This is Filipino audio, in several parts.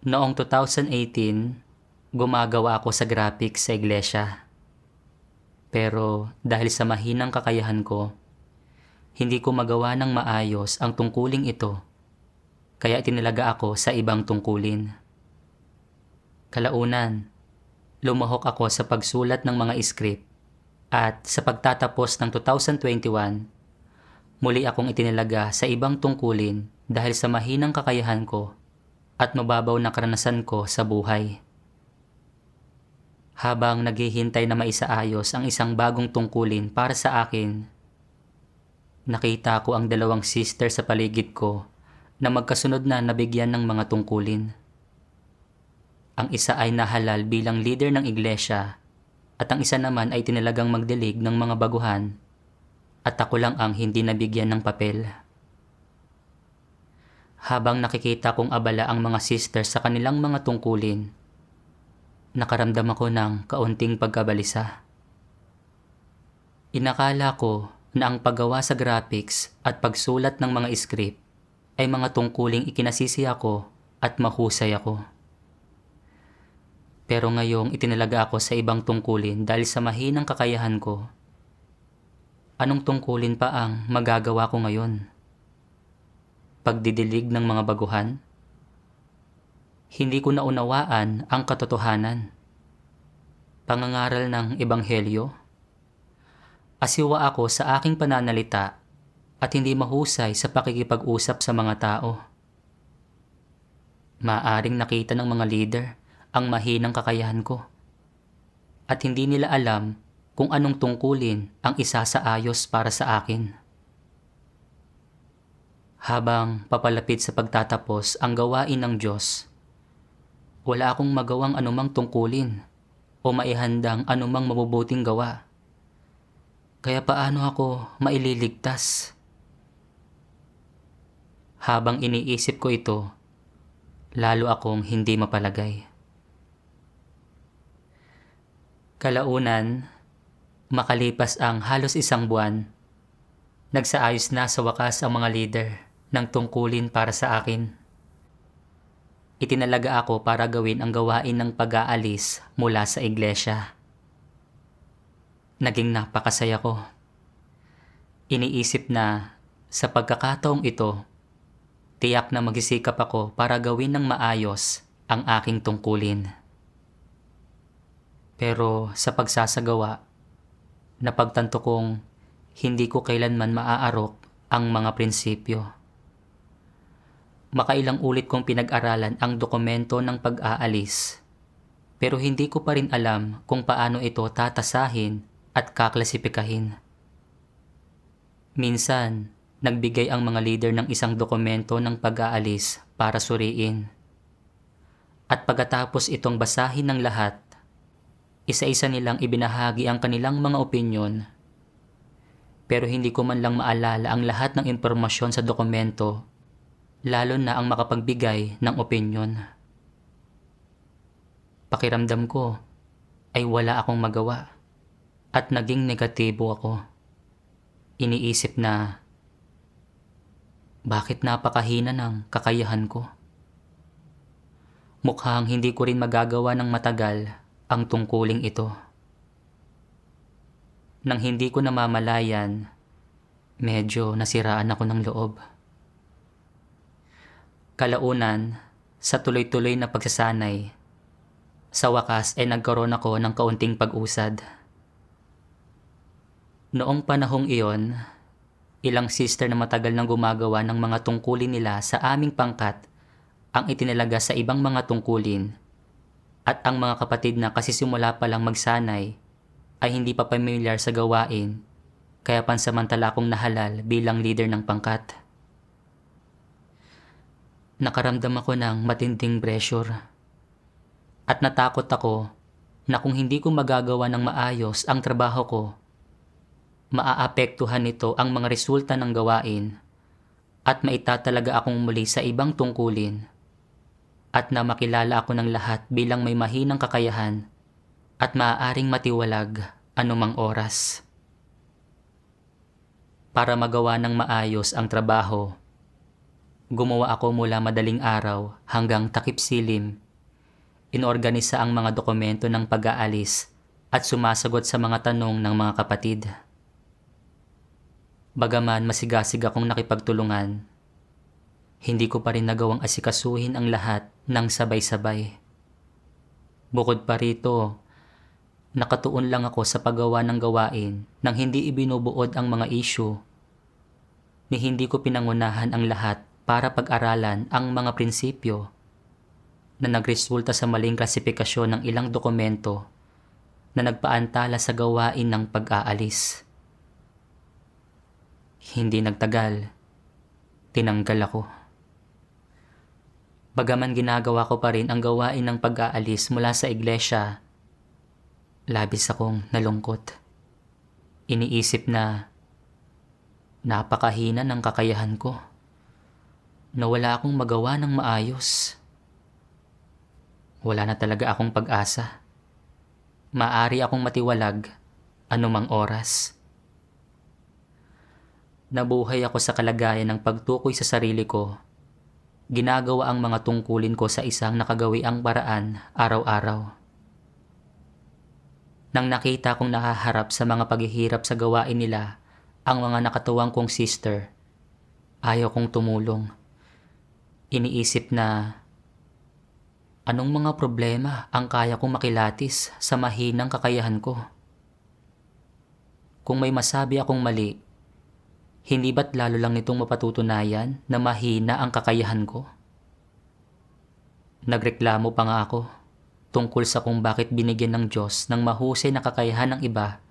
Noong 2018, gumagawa ako sa graphics sa iglesia. Pero dahil sa mahinang kakayahan ko, hindi ko magawa ng maayos ang tungkuling ito, kaya tinalaga ako sa ibang tungkulin. Kalaunan, lumahok ako sa pagsulat ng mga script at sa pagtatapos ng 2021, muli akong itinalaga sa ibang tungkulin dahil sa mahinang kakayahan ko at mababaw na karanasan ko sa buhay. Habang naghihintay na maisaayos ang isang bagong tungkulin para sa akin, nakita ko ang dalawang sister sa paligid ko na magkasunod na nabigyan ng mga tungkulin. Ang isa ay nahalal bilang leader ng iglesia at ang isa naman ay tinalagang magdilig ng mga baguhan at ako lang ang hindi nabigyan ng papel. Habang nakikita kong abala ang mga sisters sa kanilang mga tungkulin, nakaramdam ako ng kaunting pagkabalisa. Inakala ko na ang paggawa sa graphics at pagsulat ng mga script ay mga tungkuling ikinasisi ako at mahusay ako. Pero ngayong itinalaga ako sa ibang tungkulin dahil sa mahinang kakayahan ko, anong tungkulin pa ang magagawa ko ngayon? Pagdidilig ng mga baguhan? Hindi ko naunawaan ang katotohanan. Pangangaral ng ebanghelyo? Asiwa ako sa aking pananalita at hindi mahusay sa pakikipag-usap sa mga tao. Maaring nakita ng mga leader ang mahinang kakayahan ko at hindi nila alam kung anong tungkulin ang isasaayos para sa akin. Habang papalapit sa pagtatapos ang gawain ng Diyos, wala akong magawang anumang tungkulin o maihandang anumang mabubuting gawa. Kaya paano ako maililigtas? Habang iniisip ko ito, lalo akong hindi mapalagay. Kalaunan, makalipas ang halos isang buwan, nagsaayos na sa wakas ang mga leader ng tungkulin para sa akin. Itinalaga ako para gawin ang gawain ng pag-aalis mula sa iglesia. Naging napakasaya ko. Iniisip na sa pagkakataong ito, tiyak na magsisikap ako para gawin ng maayos ang aking tungkulin. Pero sa pagsasagawa, napagtanto kong hindi ko kailanman maaarok ang mga prinsipyo. Makailang ulit kong pinag-aralan ang dokumento ng pag-aalis, pero hindi ko pa rin alam kung paano ito tatasahin at kaklasipikahin. Minsan, nagbigay ang mga leader ng isang dokumento ng pag-aalis para suriin. At pagkatapos itong basahin ng lahat, isa-isa nilang ibinahagi ang kanilang mga opinyon. Pero hindi ko man lang maalala ang lahat ng impormasyon sa dokumento, lalo na ang makapagbigay ng opinyon. Pakiramdam ko ay wala akong magawa at naging negatibo ako. Iniisip na, bakit napakahina ng kakayahan ko? Mukhang hindi ko rin magagawa ng matagal ang tungkuling ito. Nang hindi ko namamalayan, medyo nasiraan ako ng loob. Kalaunan, sa tuloy-tuloy na pagsasanay, sa wakas ay nagkaroon ako ng kaunting pag-usad. Noong panahong iyon, ilang sister na matagal nang gumagawa ng mga tungkulin nila sa aming pangkat ang itinalaga sa ibang mga tungkulin, at ang mga kapatid na kasisimula pa lang magsanay ay hindi pa pamilyar sa gawain, kaya pansamantala akong nahalal bilang leader ng pangkat. Nakaramdam ako ng matinding pressure at natakot ako na kung hindi ko magagawa ng maayos ang trabaho ko, maaapektuhan nito ang mga resulta ng gawain at maitatalaga akong muli sa ibang tungkulin at na makilala ako ng lahat bilang may mahinang kakayahan at maaaring matiwalag anumang oras. Para magawa ng maayos ang trabaho, Gumawa ako mula madaling araw hanggang takip silim. Inorganisa ang mga dokumento ng pag-aalis at sumasagot sa mga tanong ng mga kapatid. Bagaman masigasig akong nakipagtulungan, hindi ko pa rin nagawang asikasuhin ang lahat ng sabay-sabay. Bukod pa rito, nakatuon lang ako sa paggawa ng gawain nang hindi ibinubuod ang mga issue, ni hindi ko pinangunahan ang lahat para pag-aralan ang mga prinsipyo na nagresulta sa maling klasifikasyon ng ilang dokumento na nagpaantala sa gawain ng pag-aalis. Hindi nagtagal, tinanggal ako. Bagaman ginagawa ko pa rin ang gawain ng pag-aalis mula sa iglesia, labis akong nalungkot. Iniisip na napakahina ng kakayahan ko, na wala akong magawa ng maayos. Wala na talaga akong pag-asa. Maaari akong matiwalag anumang oras. Nabuhay ako sa kalagayan ng pagtukoy sa sarili ko. Ginagawa ang mga tungkulin ko sa isang nakagawiang paraan araw-araw. Nang nakita kong nakaharap sa mga paghihirap sa gawain nila ang mga nakatuwang kong sister, ayaw kong tumulong. Iniisip na anong mga problema ang kaya kong makilatis sa mahinang kakayahan ko? Kung may masabi akong mali, hindi ba't lalo lang nitong mapatutunayan na mahina ang kakayahan ko? Nagreklamo pa nga ako tungkol sa kung bakit binigyan ng Diyos ng mahusay na kakayahan ng iba,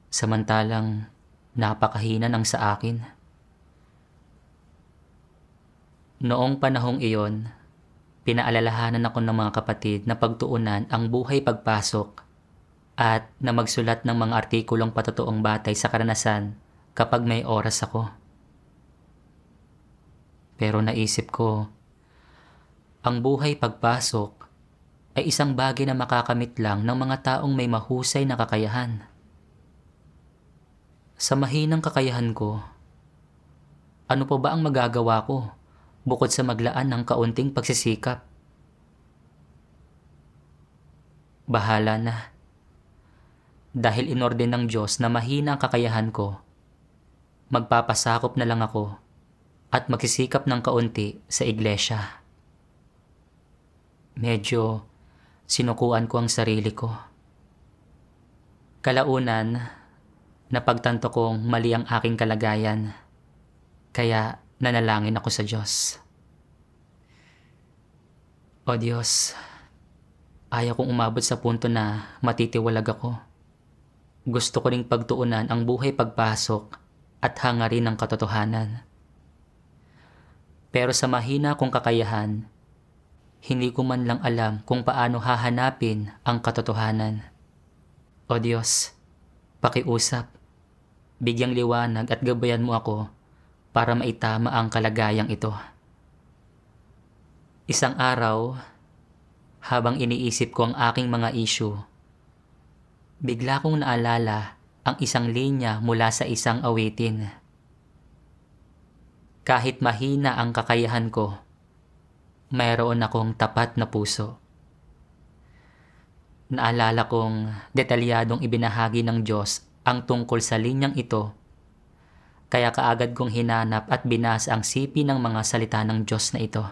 samantalang napakahina ng sa akin. Noong panahong iyon, pinaalalahanan ako ng mga kapatid na pagtuunan ang buhay pagpasok at na magsulat ng mga artikulong patotoong batay sa karanasan kapag may oras ako. Pero naisip ko, ang buhay pagpasok ay isang bagay na makakamit lang ng mga taong may mahusay na kakayahan. Sa mahinang kakayahan ko, ano pa ba ang magagawa ko bukod sa maglaan ng kaunting pagsisikap? Bahala na. Dahil inorden ng Diyos na mahina ang kakayahan ko, magpapasakop na lang ako at magsisikap ng kaunti sa iglesia. Medyo sinukuan ko ang sarili ko. Kalaunan, napagtanto kong mali ang aking kalagayan, kaya nanalangin ako sa Diyos. O Diyos, ayaw kong umabot sa punto na matitiwalag ako. Gusto ko ring pagtuunan ang buhay pagpasok at hangarin ng katotohanan. Pero sa mahina kong kakayahan, hindi ko man lang alam kung paano hahanapin ang katotohanan. O Diyos, pakiusap, bigyang liwanag at gabayan mo ako para maitama ang kalagayang ito. Isang araw, habang iniisip ko ang aking mga issue, bigla kong naalala ang isang linya mula sa isang awitin. Kahit mahina ang kakayahan ko, mayroon akong tapat na puso. Naalala kong detalyadong ibinahagi ng Diyos ang tungkol sa linyang ito, kaya kaagad kong hinanap at binasa ang sipi ng mga salita ng Diyos na ito.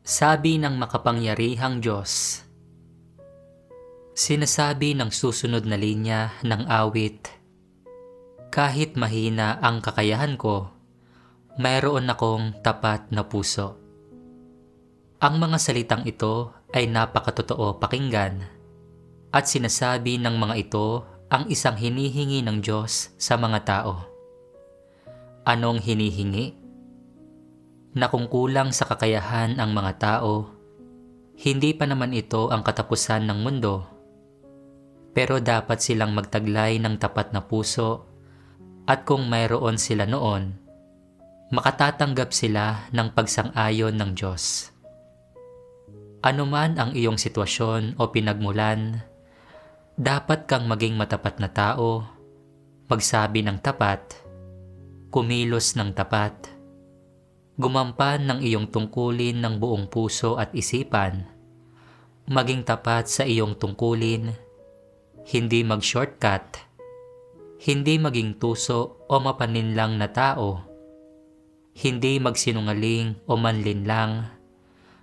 Sabi ng makapangyarihang Diyos. Sinasabi ng susunod na linya ng awit, kahit mahina ang kakayahan ko, mayroon akong tapat na puso. Ang mga salitang ito ay napakatotoo pakinggan at sinasabi ng mga ito ang isang hinihingi ng Diyos sa mga tao. Anong hinihingi? Na kung kulang sa kakayahan ang mga tao, hindi pa naman ito ang katapusan ng mundo. Pero dapat silang magtaglay ng tapat na puso at kung mayroon sila noon, makatatanggap sila ng pagsang-ayon ng Diyos. Ano man ang iyong sitwasyon o pinagmulan, dapat kang maging matapat na tao, magsabi ng tapat, kumilos ng tapat, Gumampan ng iyong tungkulin ng buong puso at isipan. Maging tapat sa iyong tungkulin. Hindi mag-shortcut. Hindi maging tuso o mapaninlang na tao. Hindi magsinungaling o manlinlang.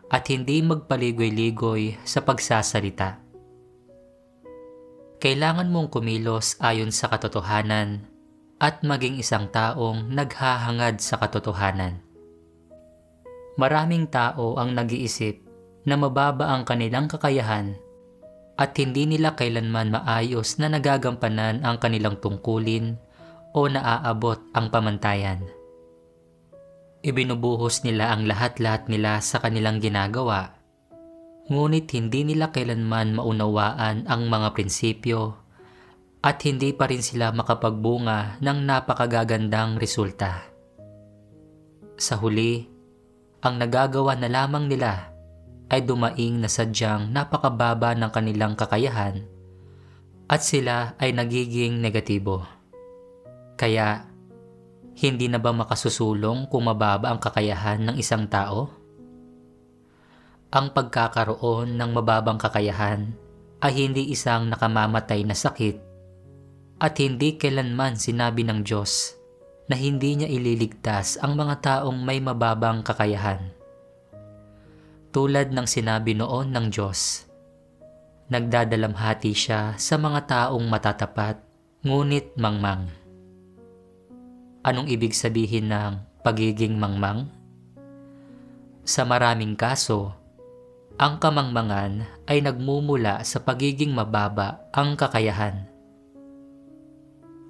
At hindi magpaligoy-ligoy sa pagsasalita. Kailangan mong kumilos ayon sa katotohanan at maging isang taong naghahangad sa katotohanan. Maraming tao ang nag-iisip na mababa ang kanilang kakayahan at hindi nila kailanman maayos na nagagampanan ang kanilang tungkulin o naaabot ang pamantayan. Ibinubuhos nila ang lahat-lahat nila sa kanilang ginagawa. Ngunit hindi nila kailanman maunawaan ang mga prinsipyo at hindi pa rin sila makapagbunga ng napakagagandang resulta. Sa huli, ang nagagawa na lamang nila ay dumaing na sadyang napakababa ng kanilang kakayahan at sila ay nagiging negatibo. Kaya, hindi na ba makasusulong kung mababa ang kakayahan ng isang tao? Ang pagkakaroon ng mababang kakayahan ay hindi isang nakamamatay na sakit at hindi kailanman sinabi ng Diyos na hindi niya ililigtas ang mga taong may mababang kakayahan. Tulad ng sinabi noon ng Diyos, nagdadalamhati siya sa mga taong matatapat ngunit mangmang. Anong ibig sabihin ng pagiging mangmang? Sa maraming kaso, ang kamangmangan ay nagmumula sa pagiging mababa ang kakayahan.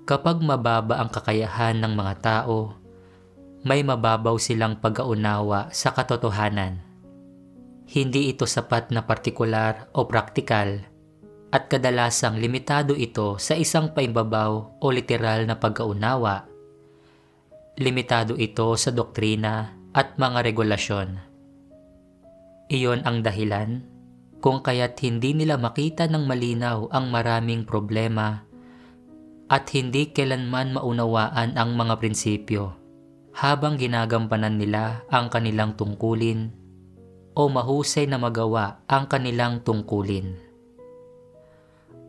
Kapag mababa ang kakayahan ng mga tao, may mababaw silang pag-aunawa sa katotohanan. Hindi ito sapat na partikular o praktikal at kadalasang limitado ito sa isang paimbabaw o literal na pag-aunawa. Limitado ito sa doktrina at mga regulasyon. Iyon ang dahilan kung kaya't hindi nila makita ng malinaw ang maraming problema at hindi kailanman maunawaan ang mga prinsipyo habang ginagampanan nila ang kanilang tungkulin o mahusay na magawa ang kanilang tungkulin.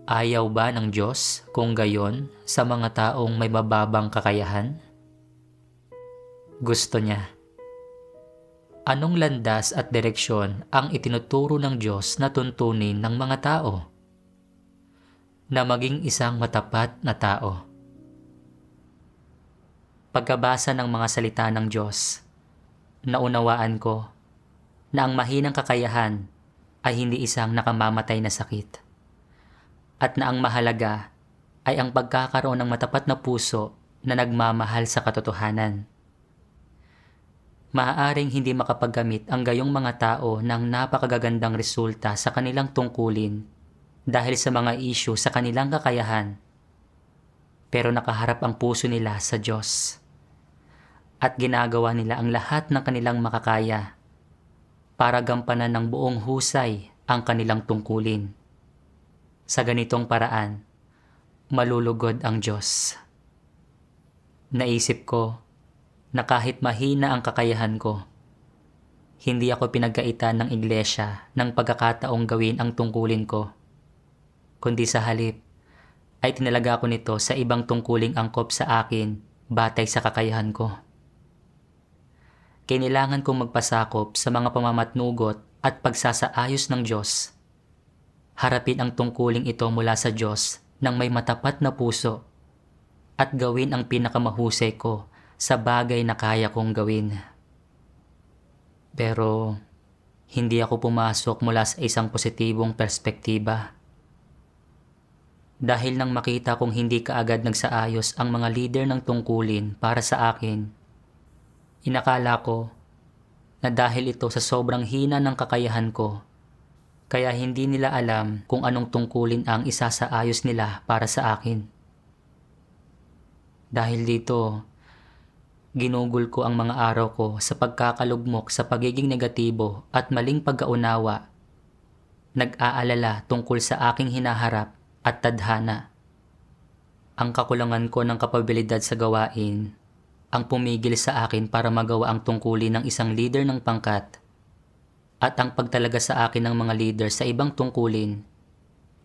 Ayaw ba ng Diyos kung gayon sa mga taong may mababang kakayahan? Gusto niya. Anong landas at direksyon ang itinuturo ng Diyos na tuntunin ng mga tao? Na maging isang matapat na tao. Pagkabasa ng mga salita ng Diyos, naunawaan ko na ang mahinang kakayahan ay hindi isang nakamamatay na sakit, at na ang mahalaga ay ang pagkakaroon ng matapat na puso na nagmamahal sa katotohanan. Maaaring hindi makapaggamit ang gayong mga tao ng napakagagandang resulta sa kanilang tungkulin dahil sa mga isyu sa kanilang kakayahan, pero nakaharap ang puso nila sa Diyos at ginagawa nila ang lahat ng kanilang makakaya para gampanan ng buong husay ang kanilang tungkulin. Sa ganitong paraan, malulugod ang Diyos. Naisip ko na kahit mahina ang kakayahan ko, hindi ako pinagkaitan ng iglesia ng pagkakataong gawin ang tungkulin ko, kundi sa halip ay tinalaga ko nito sa ibang tungkuling angkop sa akin batay sa kakayahan ko. Kailangan kong magpasakop sa mga pamamatnugot at pagsasaayos ng Diyos. Harapin ang tungkuling ito mula sa Diyos ng may matapat na puso at gawin ang pinakamahusay ko sa bagay na kaya kong gawin. Pero hindi ako pumasok mula sa isang positibong perspektiba. Dahil nang makita kong hindi kaagad nagsaayos ang mga leader ng tungkulin para sa akin, inakala ko na dahil ito sa sobrang hina ng kakayahan ko, kaya hindi nila alam kung anong tungkulin ang isasaayos nila para sa akin. Dahil dito, ginugol ko ang mga araw ko sa pagkakalugmok sa pagiging negatibo at maling pagkaunawa. Nag-aalala tungkol sa aking hinaharap at tadhana. Ang kakulangan ko ng kapabilidad sa gawain ang pumigil sa akin para magawa ang tungkulin ng isang leader ng pangkat at ang pagtalaga sa akin ng mga leader sa ibang tungkulin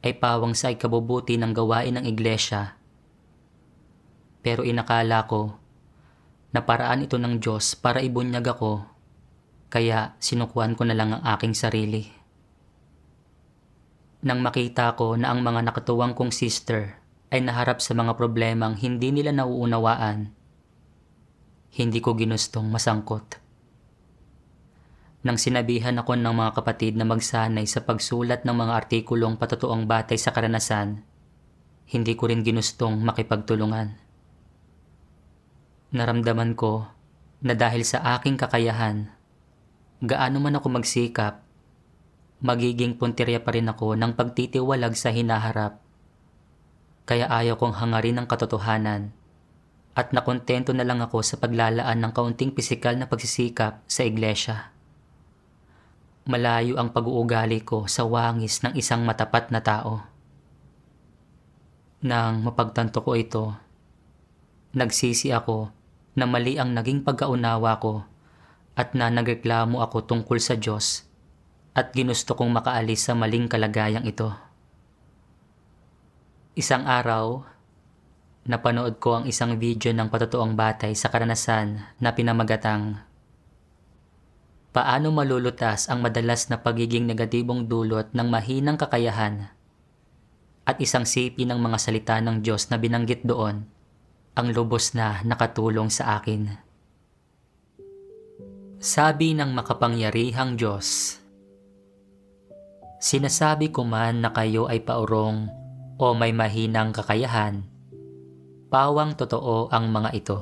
ay pawang sa ikabubuti ng gawain ng iglesia. Pero inakala ko na paraan ito ng Diyos para ibunyag ako, kaya sinukuan ko na lang ang aking sarili. Nang makita ko na ang mga nakatuwang kong sister ay naharap sa mga problemang hindi nila nauunawaan, hindi ko ginustong masangkot. Nang sinabihan ako ng mga kapatid na magsanay sa pagsulat ng mga artikulong patotoong batay sa karanasan, hindi ko rin ginustong makipagtulungan. Naramdaman ko na dahil sa aking kakayahan, gaano man ako magsikap, magiging puntirya pa rin ako ng pagtitiwalag sa hinaharap. Kaya ayaw kong hangarin ang katotohanan at nakontento na lang ako sa paglalaan ng kaunting pisikal na pagsisikap sa iglesia. Malayo ang pag-uugali ko sa wangis ng isang matapat na tao. Nang mapagtanto ko ito, nagsisi ako na mali ang naging pagkaunawa ko at na nagreklamo ako tungkol sa Diyos at ginusto kong makaalis sa maling kalagayang ito. Isang araw, napanood ko ang isang video ng patotoong batay sa karanasan na pinamagatang Paano malulutas ang madalas na pagiging negatibong dulot ng mahinang kakayahan? At isang sipi ng mga salita ng Diyos na binanggit doon, ang lubos na nakatulong sa akin. Sabi ng makapangyarihang Diyos, sinasabi ko man na kayo ay paurong o may mahinang kakayahan, pawang totoo ang mga ito.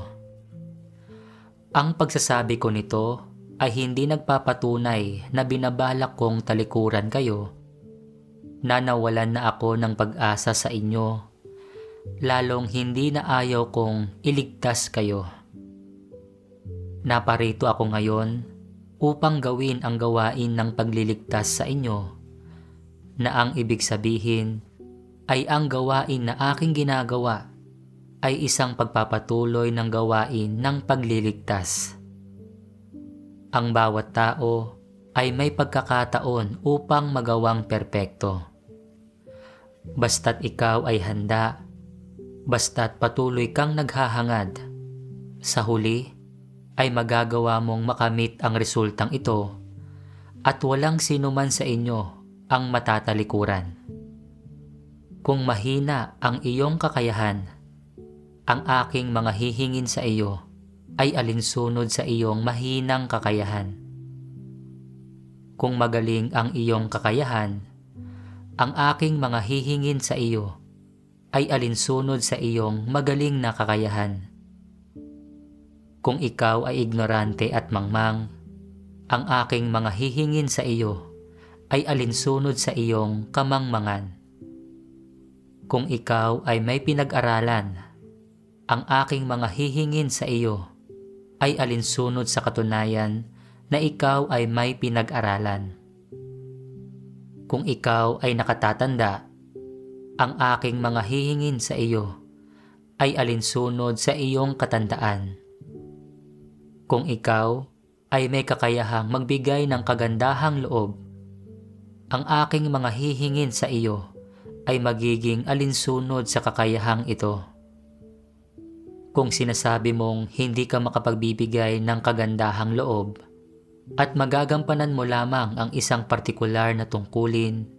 Ang pagsasabi ko nito ay hindi nagpapatunay na binabalak kong talikuran kayo, na nawalan na ako ng pag-asa sa inyo, lalong hindi na ayaw kong iligtas kayo. Naparito ako ngayon upang gawin ang gawain ng pagliligtas sa inyo, na ang ibig sabihin ay ang gawain na aking ginagawa ay isang pagpapatuloy ng gawain ng pagliligtas. Ang bawat tao ay may pagkakataon upang magawang perpekto. Basta't ikaw ay handa, basta't patuloy kang naghahangad, sa huli ay magagawa mong makamit ang resultang ito at walang sinuman sa inyo ang matatalikuran. Kung mahina ang iyong kakayahan, ang aking mga hihingin sa iyo ay alinsunod sa iyong mahinang kakayahan. Kung magaling ang iyong kakayahan, ang aking mga hihingin sa iyo ay alinsunod sa iyong magaling na kakayahan. Kung ikaw ay ignorante at mangmang, ang aking mga hihingin sa iyo ay alinsunod sa iyong kamangmangan. Kung ikaw ay may pinag-aralan, ang aking mga hihingin sa iyo ay alinsunod sa katunayan na ikaw ay may pinag-aralan. Kung ikaw ay nakatatanda, ang aking mga hihingin sa iyo ay alinsunod sa iyong katandaan. Kung ikaw ay may kakayahang magbigay ng kagandahang loob, ang aking mga hihingin sa iyo ay magiging alinsunod sa kakayahang ito. Kung sinasabi mong hindi ka makapagbibigay ng kagandahang loob at magagampanan mo lamang ang isang partikular na tungkulin,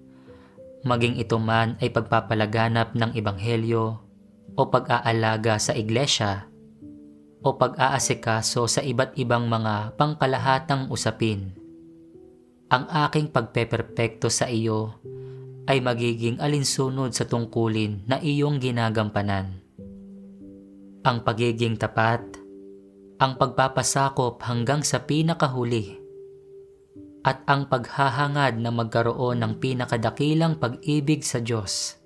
maging ito man ay pagpapalaganap ng ebanghelyo o pag-aalaga sa iglesia o pag-aasikaso sa iba't ibang mga pangkalahatang usapin, ang aking pagpeperpekto sa iyo ay magiging alinsunod sa tungkulin na iyong ginagampanan. Ang pagiging tapat, ang pagpapasakop hanggang sa pinakahuli, at ang paghahangad na magkaroon ng pinakadakilang pag-ibig sa Diyos.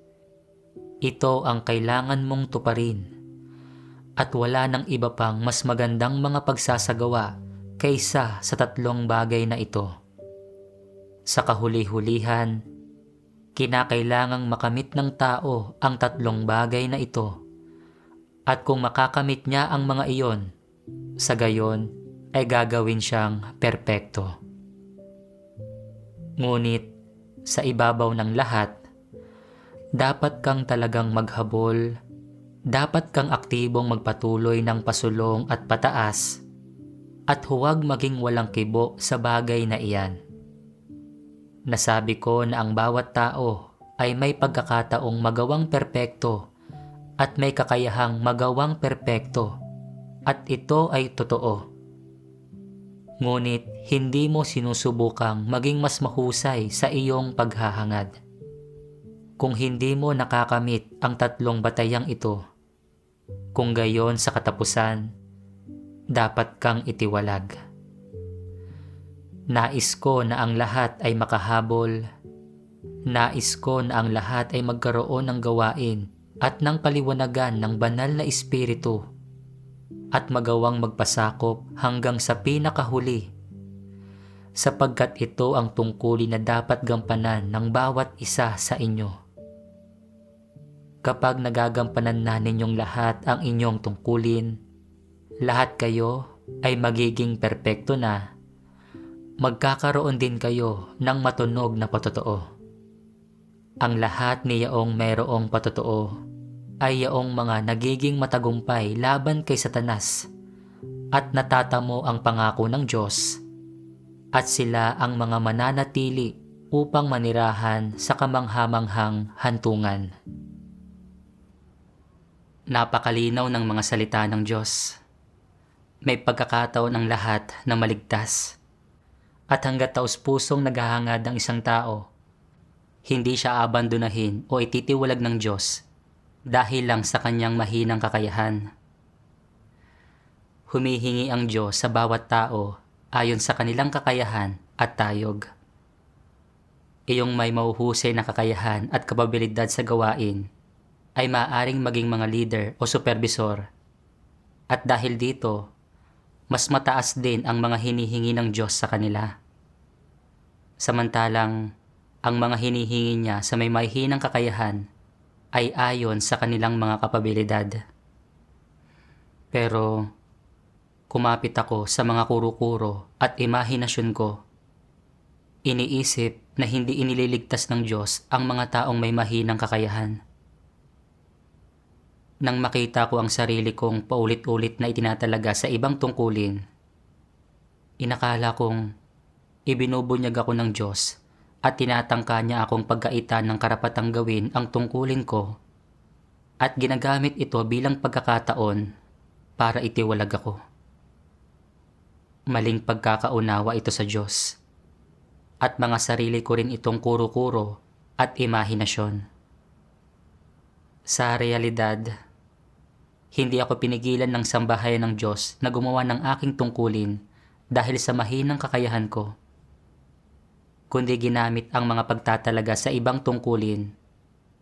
Ito ang kailangan mong tuparin, at wala nang iba pang mas magandang mga pagsasagawa kaysa sa tatlong bagay na ito. Sa kahuli-hulihan, kinakailangang makamit ng tao ang tatlong bagay na ito. At kung makakamit niya ang mga iyon, Sa gayon ay gagawin siyang perpekto. Ngunit sa ibabaw ng lahat, dapat kang talagang maghabol, dapat kang aktibong magpatuloy ng pasulong at pataas, at huwag maging walang kibo sa bagay na iyan. Nasabi ko na ang bawat tao ay may pagkakataong magawang perpekto at may kakayahang magawang perpekto, at ito ay totoo. Ngunit hindi mo sinusubukang maging mas mahusay sa iyong paghahangad. Kung hindi mo nakakamit ang tatlong batayang ito, kung gayon sa katapusan, dapat kang itiwalag. Nais ko na ang lahat ay makahabol. Nais ko na ang lahat ay magkaroon ng gawain at ng paliwanagan ng banal na espiritu at magawang magpasakop hanggang sa pinakahuli, sapagkat ito ang tungkulin na dapat gampanan ng bawat isa sa inyo. Kapag nagagampanan na ninyong lahat ang inyong tungkulin, lahat kayo ay magiging perpekto na. Magkakaroon din kayo ng matunog na patotoo. Ang lahat ni yaong mayroong patotoo ay yaong mga nagiging matagumpay laban kay Satanas at natatamo ang pangako ng Diyos, at sila ang mga mananatili upang manirahan sa kamanghamanghang hantungan. Napakalinaw ng mga salita ng Diyos. May pagkakataon ang lahat na maligtas, at hanggat taus-pusong naghahangad ang isang tao, hindi siya abandonahin o ititiwalag ng Diyos dahil lang sa kanyang mahinang kakayahan. Humihingi ang Diyos sa bawat tao ayon sa kanilang kakayahan at tayog. Iyong may mauhusay na kakayahan at kapabilidad sa gawain ay maaaring maging mga leader o supervisor, at dahil dito, mas mataas din ang mga hinihingi ng Diyos sa kanila. Samantalang, ang mga hinihingi niya sa may mahinang kakayahan ay ayon sa kanilang mga kapabilidad. Pero, kumapit ako sa mga kuro-kuro at imahinasyon ko. Iniisip na hindi inililigtas ng Diyos ang mga taong may mahinang kakayahan. Nang makita ko ang sarili kong paulit-ulit na itinatalaga sa ibang tungkulin, inakala kong ibinubunyag ako ng Diyos at tinatangka niya akong pagkaitan ng karapatang gawin ang tungkulin ko, at ginagamit ito bilang pagkakataon para itiwalag ako. Maling pagkakaunawa ito sa Diyos, at mga sarili ko rin itong kuro-kuro at imahinasyon. Sa realidad, hindi ako pinigilan ng sambahayan ng Diyos na gumawa ng aking tungkulin dahil sa mahinang kakayahan ko, kundi ginamit ang mga pagtatalaga sa ibang tungkulin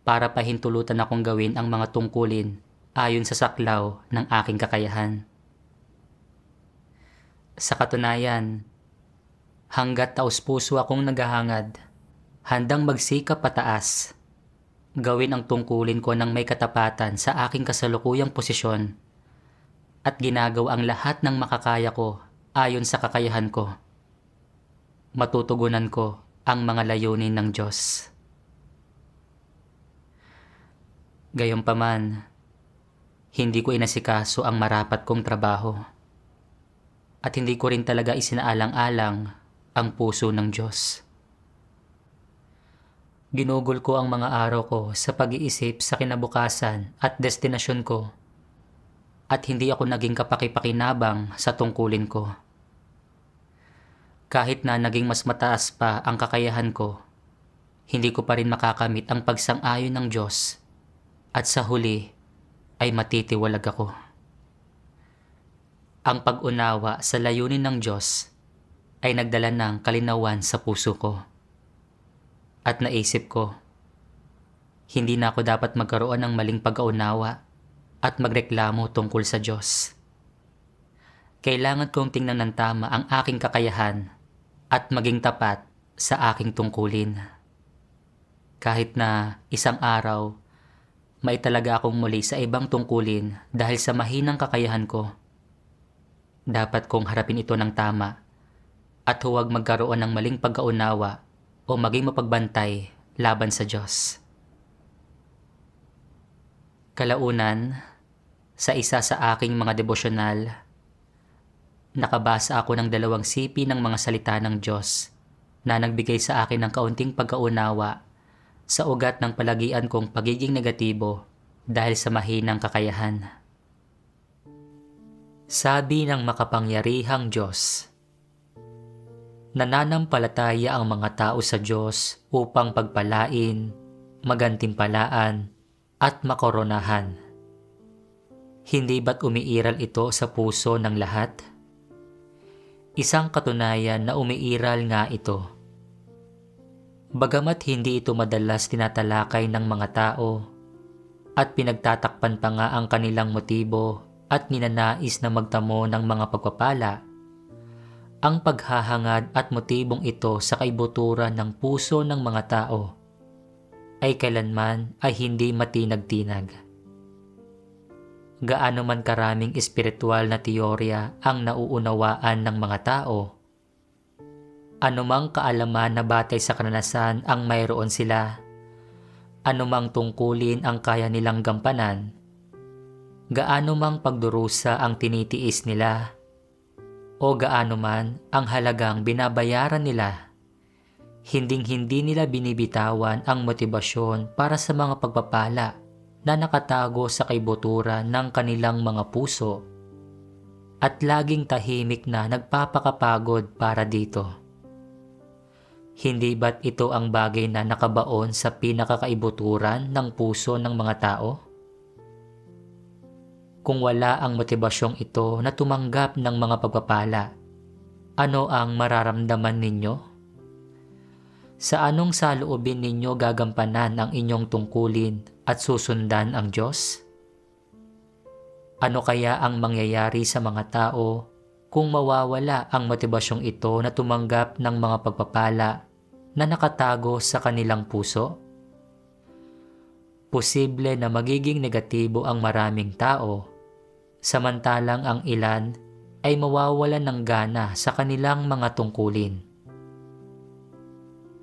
para pahintulutan akong gawin ang mga tungkulin ayon sa saklaw ng aking kakayahan. Sa katunayan, hanggat taus-puso akong naghahangad, handang magsikap pataas, gawin ang tungkulin ko ng may katapatan sa aking kasalukuyang posisyon, at ginagawa ang lahat ng makakaya ko ayon sa kakayahan ko, matutugunan ko ang mga layunin ng Diyos. Gayunpaman, hindi ko inasikaso ang marapat kong trabaho, at hindi ko rin talaga isinaalang-alang ang puso ng Diyos. Ginugol ko ang mga araw ko sa pag-iisip sa kinabukasan at destinasyon ko, at hindi ako naging kapaki-pakinabang sa tungkulin ko. Kahit na naging mas mataas pa ang kakayahan ko, hindi ko pa rin makakamit ang pagsang-ayon ng Diyos, at sa huli ay matitiwalag ako. Ang pag-unawa sa layunin ng Diyos ay nagdala ng kalinawan sa puso ko. At naisip ko, hindi na ako dapat magkaroon ng maling pag-aunawa at magreklamo tungkol sa Diyos. Kailangan kong tingnan ng tama ang aking kakayahan at maging tapat sa aking tungkulin. Kahit na isang araw, maitalaga akong muli sa ibang tungkulin dahil sa mahinang kakayahan ko, Dapat kong harapin ito ng tama at huwag magkaroon ng maling pagkaunawa o maging mapagbantay laban sa Diyos. Kalaunan, sa isa sa aking mga devosyonal, nakabasa ako ng 2 sipi ng mga salita ng Diyos na nagbigay sa akin ng kaunting pagkaunawa sa ugat ng palagian kong pagiging negatibo dahil sa mahinang kakayahan. Sabi ng makapangyarihang Diyos, nananampalataya ang mga tao sa Diyos upang pagpalain, magantimpalaan, at makoronahan. Hindi ba't umiiral ito sa puso ng lahat? Isang katunayan na umiiral nga ito. Bagamat hindi ito madalas tinatalakay ng mga tao at pinagtatakpan pa nga ang kanilang motibo at ninanais na magtamo ng mga pagpapala, ang paghahangad at motibong ito sa kaibuturan ng puso ng mga tao ay kailanman ay hindi matinag-tinag. Gaano man karaming espiritual na teorya ang nauunawaan ng mga tao, anumang kaalaman na batay sa karanasan ang mayroon sila, anumang tungkulin ang kaya nilang gampanan, gaano mang pagdurusa ang tinitiis nila, o gaano man ang halagang binabayaran nila, hinding-hindi nila binibitawan ang motibasyon para sa mga pagpapala na nakatago sa kaibuturan ng kanilang mga puso at laging tahimik na nagpapakapagod para dito. Hindi ba't ito ang bagay na nakabaon sa pinakakaibuturan ng puso ng mga tao? Kung wala ang motibasyong ito na tumanggap ng mga pagpapala, ano ang mararamdaman ninyo? Sa anong saloobin ninyo gagampanan ang inyong tungkulin at susundan ang Diyos? Ano kaya ang mangyayari sa mga tao kung mawawala ang motibasyong ito na tumanggap ng mga pagpapala na nakatago sa kanilang puso? Posible na magiging negatibo ang maraming tao, samantalang ang ilan ay mawawalan ng gana sa kanilang mga tungkulin.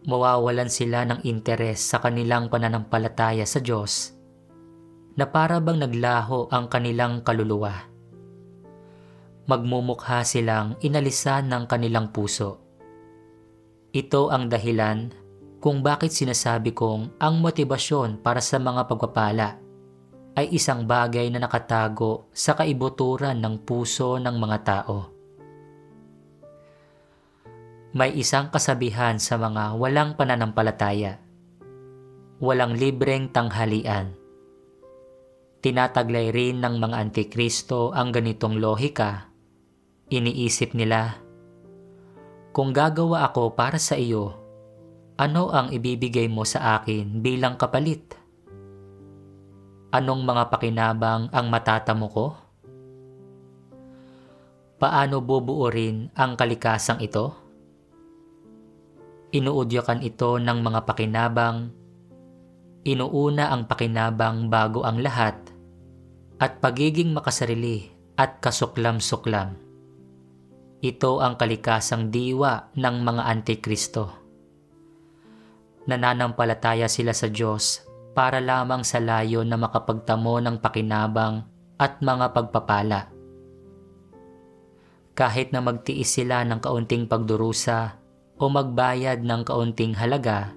Mawawalan sila ng interes sa kanilang pananampalataya sa Diyos na para bang naglaho ang kanilang kaluluwa. Magmumukha silang inalisan ng kanilang puso. Ito ang dahilan kung bakit sinasabi kong ang motibasyon para sa mga pagpapala ay isang bagay na nakatago sa kaibuturan ng puso ng mga tao. May isang kasabihan sa mga walang pananampalataya: walang libreng tanghalian. Tinataglay rin ng mga antikristo ang ganitong lohika. Iniisip nila, kung gagawa ako para sa iyo, ano ang ibibigay mo sa akin bilang kapalit? Anong mga pakinabang ang matatamo ko? Paano bubuo rin ang kalikasang ito? Inuudyakan ito ng mga pakinabang, inuuna ang pakinabang bago ang lahat, at pagiging makasarili at kasuklam-suklam. Ito ang kalikasang diwa ng mga antikristo. Nananampalataya sila sa Diyos para lamang sa layo na makapagtamo ng pakinabang at mga pagpapala. Kahit na magtiis sila ng kaunting pagdurusa o magbayad ng kaunting halaga,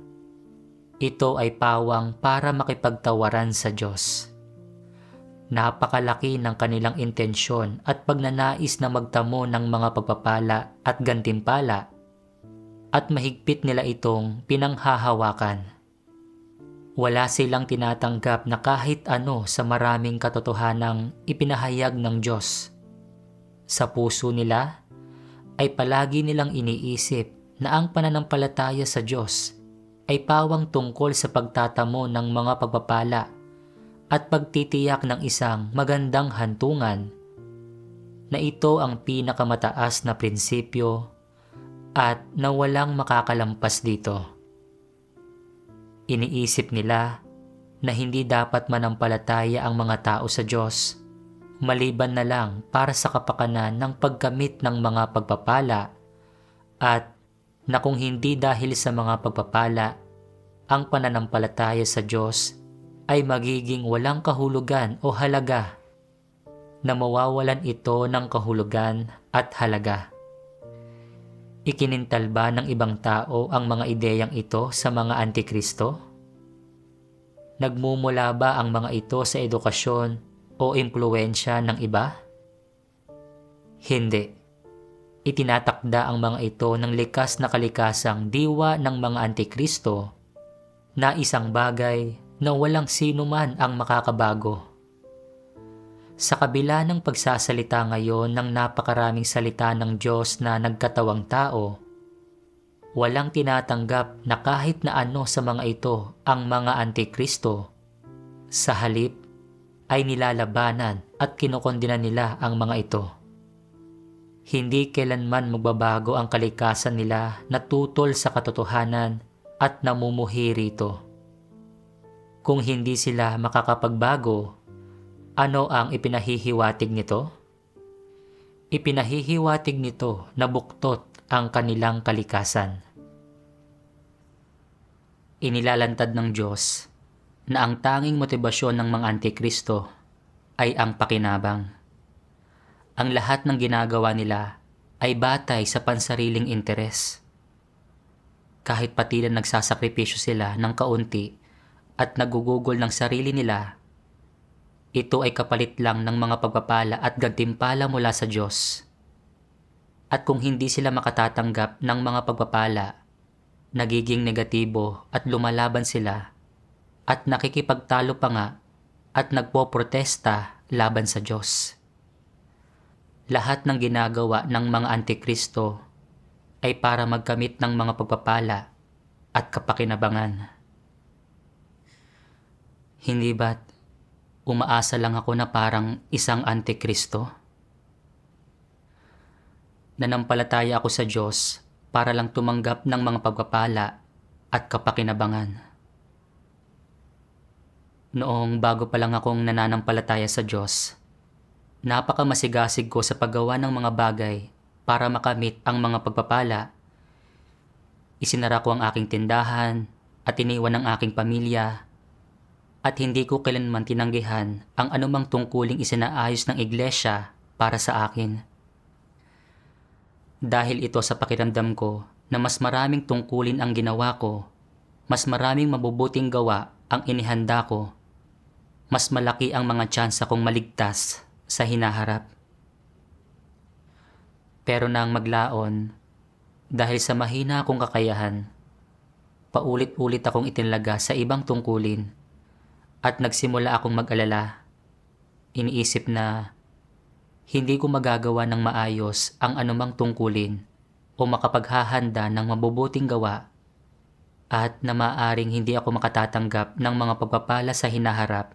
ito ay pawang para makipagtawaran sa Diyos. Napakalaki ng kanilang intensyon at pagnanais na magtamo ng mga pagpapala at gantimpala, at mahigpit nila itong pinanghahawakan. Wala silang tinatanggap na kahit ano sa maraming katotohanang ipinahayag ng Diyos. Sa puso nila ay palagi nilang iniisip na ang pananampalataya sa Diyos ay pawang tungkol sa pagtatamo ng mga pagpapala at pagtitiyak ng isang magandang hantungan, na ito ang pinakamataas na prinsipyo at na walang makakalampas dito. Iniisip nila na hindi dapat manampalataya ang mga tao sa Diyos maliban na lang para sa kapakanan ng pagkamit ng mga pagpapala, at na kung hindi dahil sa mga pagpapala, ang pananampalataya sa Diyos ay magiging walang kahulugan o halaga, na mawawalan ito ng kahulugan at halaga. Ikinintal ba ng ibang tao ang mga ideyang ito sa mga antikristo? Nagmumula ba ang mga ito sa edukasyon o impluwensya ng iba? Hindi. Itinatakda ang mga ito ng likas na kalikasang diwa ng mga antikristo na isang bagay na walang sino man ang makakabago. Sa kabila ng pagsasalita ngayon ng napakaraming salita ng Diyos na nagkatawang tao, walang tinatanggap na kahit na ano sa mga ito ang mga antikristo. Sa halip ay nilalabanan at kinokondena nila ang mga ito. Hindi kailanman magbabago ang kalikasan nila na tutol sa katotohanan at namumuhi rito. Kung hindi sila makakapagbago, ano ang ipinahihiwatig nito? Ipinahihiwatig nito na buktot ang kanilang kalikasan. Inilalantad ng Diyos na ang tanging motibasyon ng mga antikristo ay ang pakinabang. Ang lahat ng ginagawa nila ay batay sa pansariling interes. Kahit pati na nagsasakripisyo sila ng kaunti at nagugugol ng sarili nila, ito ay kapalit lang ng mga pagpapala at gantimpala mula sa Diyos. At kung hindi sila makatatanggap ng mga pagpapala, nagiging negatibo at lumalaban sila at nakikipagtalo pa nga at nagpoprotesta laban sa Diyos. Lahat ng ginagawa ng mga antikristo ay para magkamit ng mga pagpapala at kapakinabangan. Hindi ba't umaasa lang ako na parang isang antikristo? Nanampalataya ako sa Diyos para lang tumanggap ng mga pagpapala at kapakinabangan. Noong bago pa lang akong nananampalataya sa Diyos, napakamasigasig ko sa paggawa ng mga bagay para makamit ang mga pagpapala. Isinara ko ang aking tindahan at iniwan ang aking pamilya, at hindi ko kailanman tinanggihan ang anumang tungkuling isinaayos ng iglesia para sa akin. Dahil ito sa pakiramdam ko na mas maraming tungkulin ang ginawa ko, mas maraming mabubuting gawa ang inihanda ko, mas malaki ang mga tsansa kong maligtas sa hinaharap. Pero nang maglaon, dahil sa mahina akong kakayahan, paulit-ulit akong itinalaga sa ibang tungkulin at nagsimula akong mag-alala. Iniisip na hindi ko magagawa ng maayos ang anumang tungkulin o makapaghahanda ng mabubuting gawa, at na maaaring hindi ako makatatanggap ng mga pagpapala sa hinaharap.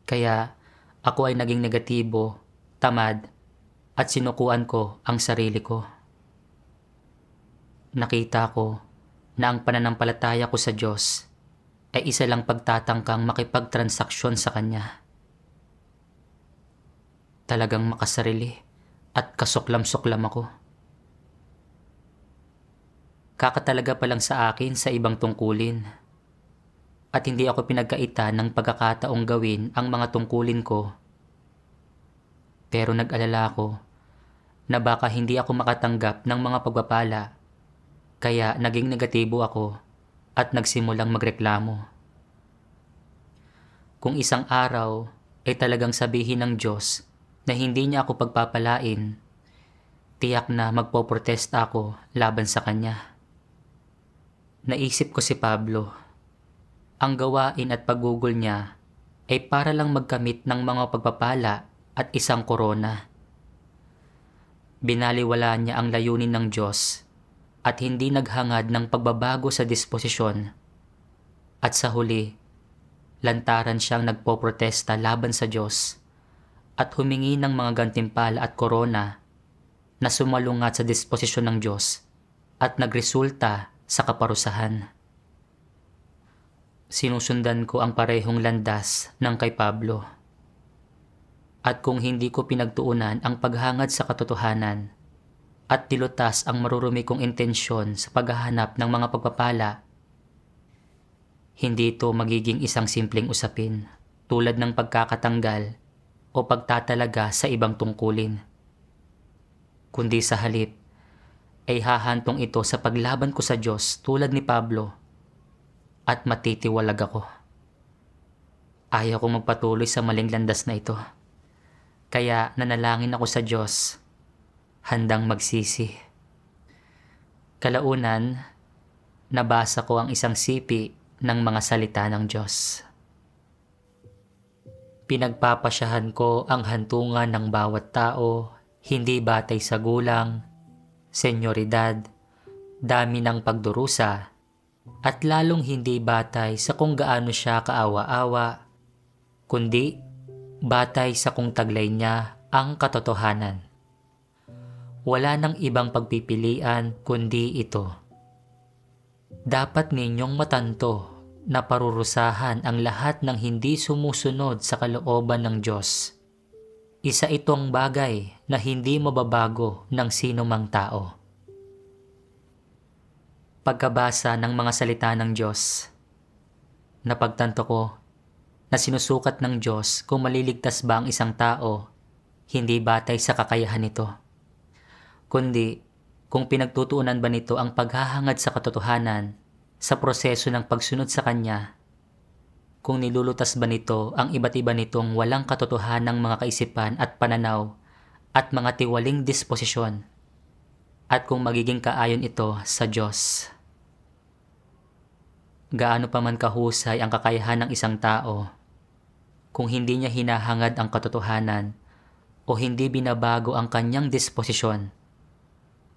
Kaya ako ay naging negatibo, tamad, at sinukuan ko ang sarili ko. Nakita ko na ang pananampalataya ko sa Diyos ay isa lang pagtatangkang makipagtransaksyon sa Kanya. Talagang makasarili at kasuklam-suklam ako. Kakatalaga pa lang sa akin sa ibang tungkulin, at hindi ako pinagkaitan ng pagkakataong gawin ang mga tungkulin ko. Pero nag-alala ako na baka hindi ako makatanggap ng mga pagpapala, kaya naging negatibo ako at nagsimulang magreklamo. Kung isang araw ay talagang sabihin ng Diyos na hindi niya ako pagpapalain, tiyak na magpoprotesta ako laban sa Kanya. Naisip ko si Pablo. Ang gawain at paggugol niya ay para lang magkamit ng mga pagpapala at isang korona. Binaliwala niya ang layunin ng Diyos at hindi naghangad ng pagbabago sa disposisyon. At sa huli, lantaran siyang nagpoprotesta laban sa Diyos at humingi ng mga gantimpala at korona na sumalungat sa disposisyon ng Diyos at nagresulta sa kaparusahan. Sinusundan ko ang parehong landas ng kay Pablo. At kung hindi ko pinagtuunan ang paghangad sa katotohanan at tilutas ang marurumi kong intensyon sa paghahanap ng mga pagpapala, hindi ito magiging isang simpleng usapin tulad ng pagkakatanggal o pagtatalaga sa ibang tungkulin. Kundi sa halip ay hahantong ito sa paglaban ko sa Diyos tulad ni Pablo at matitiwalag ako. Ayaw kong magpatuloy sa maling landas na ito. Kaya nanalangin ako sa Diyos, handang magsisi. Kalaunan, nabasa ko ang isang sipi ng mga salita ng Diyos. Pinagpapasyahan ko ang hantungan ng bawat tao, hindi batay sa gulang, senyoridad, dami ng pagdurusa, at lalong hindi batay sa kung gaano siya kaawa-awa, kundi batay sa kung taglay niya ang katotohanan. Wala nang ibang pagpipilian kundi ito. Dapat ninyong matanto na parurusahan ang lahat ng hindi sumusunod sa kalooban ng Diyos. Isa itong bagay na hindi mababago ng sino mang tao. Pagkabasa ng mga salita ng Diyos, napagtanto ko na sinusukat ng Diyos kung maliligtas ba ang isang tao, hindi batay sa kakayahan nito, kundi kung pinagtutuunan ba nito ang paghahangad sa katotohanan sa proseso ng pagsunod sa Kanya, kung nilulutas ba nito ang iba't iba nitong walang katotohanang mga kaisipan at pananaw at mga tiwaling disposisyon, at kung magiging kaayon ito sa Diyos. Gaano pa man kahusay ang kakayahan ng isang tao, kung hindi niya hinahangad ang katotohanan o hindi binabago ang kanyang disposisyon,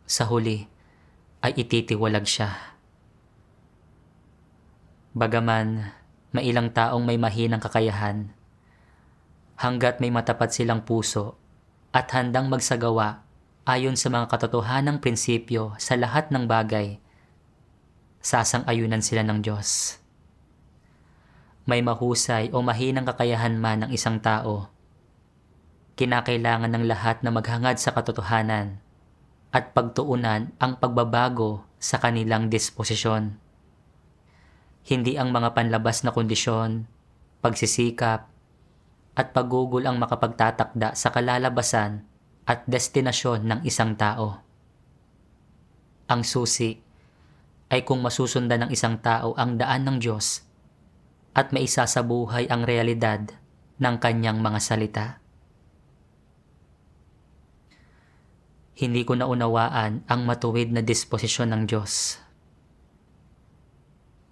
sa huli ay ititiwalag siya. Bagaman may ilang taong may mahinang kakayahan, hanggat may matapat silang puso at handang magsagawa ayon sa mga katotohanang prinsipyo sa lahat ng bagay, sasang-ayunan sila ng Diyos. May mahusay o mahinang kakayahan man ng isang tao, kinakailangan ng lahat na maghangad sa katotohanan at pagtuunan ang pagbabago sa kanilang disposisyon. Hindi ang mga panlabas na kondisyon, pagsisikap, at paggugol ang makapagtatakda sa kalalabasan at destinasyon ng isang tao. Ang susi ay kung masusundan ng isang tao ang daan ng Diyos at maisasabuhay ang realidad ng kanyang mga salita. Hindi ko naunawaan ang matuwid na disposisyon ng Diyos.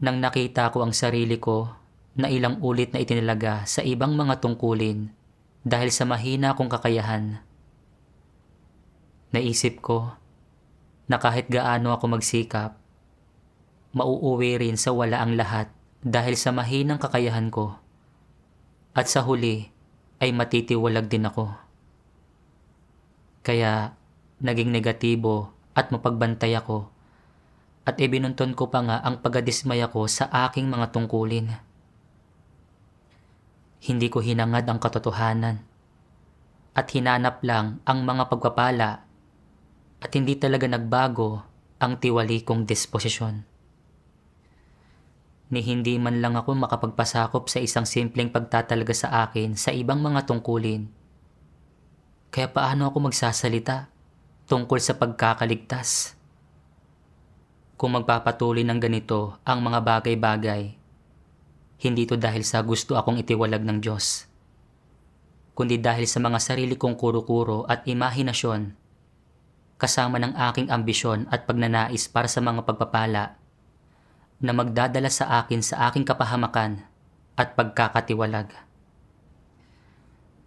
Nang nakita ko ang sarili ko na ilang ulit na itinalaga sa ibang mga tungkulin dahil sa mahina kong kakayahan, naisip ko na kahit gaano ako magsikap, mauuwi rin sa wala ang lahat dahil sa mahinang kakayahan ko, at sa huli ay matitiwalag din ako. Kaya naging negatibo at mapagbantay ako, at ibinunton ko pa nga ang pagdismaya ko sa aking mga tungkulin. Hindi ko hinangad ang katotohanan at hinanap lang ang mga pagpapala, at hindi talaga nagbago ang tiwali kong disposisyon. Ni hindi man lang ako makapagpasakop sa isang simpleng pagtatalaga sa akin sa ibang mga tungkulin. Kaya paano ako magsasalita tungkol sa pagkakaligtas? Kung magpapatuloy ng ganito ang mga bagay-bagay, hindi ito dahil sa gusto akong itiwalag ng Diyos, kundi dahil sa mga sarili kong kuro-kuro at imahinasyon, kasama ng aking ambisyon at pagnanais para sa mga pagpapala na magdadala sa akin sa aking kapahamakan at pagkakatiwalag.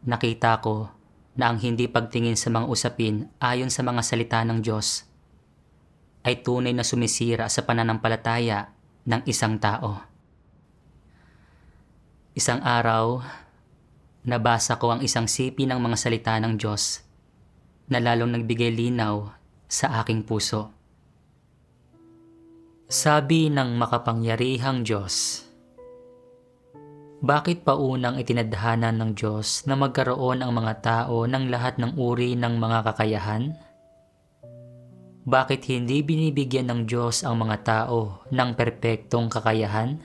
Nakita ko na ang hindi pagtingin sa mga usapin ayon sa mga salita ng Diyos ay tunay na sumisira sa pananampalataya ng isang tao. Isang araw, nabasa ko ang isang sipi ng mga salita ng Diyos na lalong nagbigay linaw sa aking puso. Sabi ng makapangyarihang Diyos, Bakit pa unang itinadhana ng Diyos na magkaroon ang mga tao ng lahat ng uri ng mga kakayahan? Bakit hindi binibigyan ng Diyos ang mga tao ng perpektong kakayahan?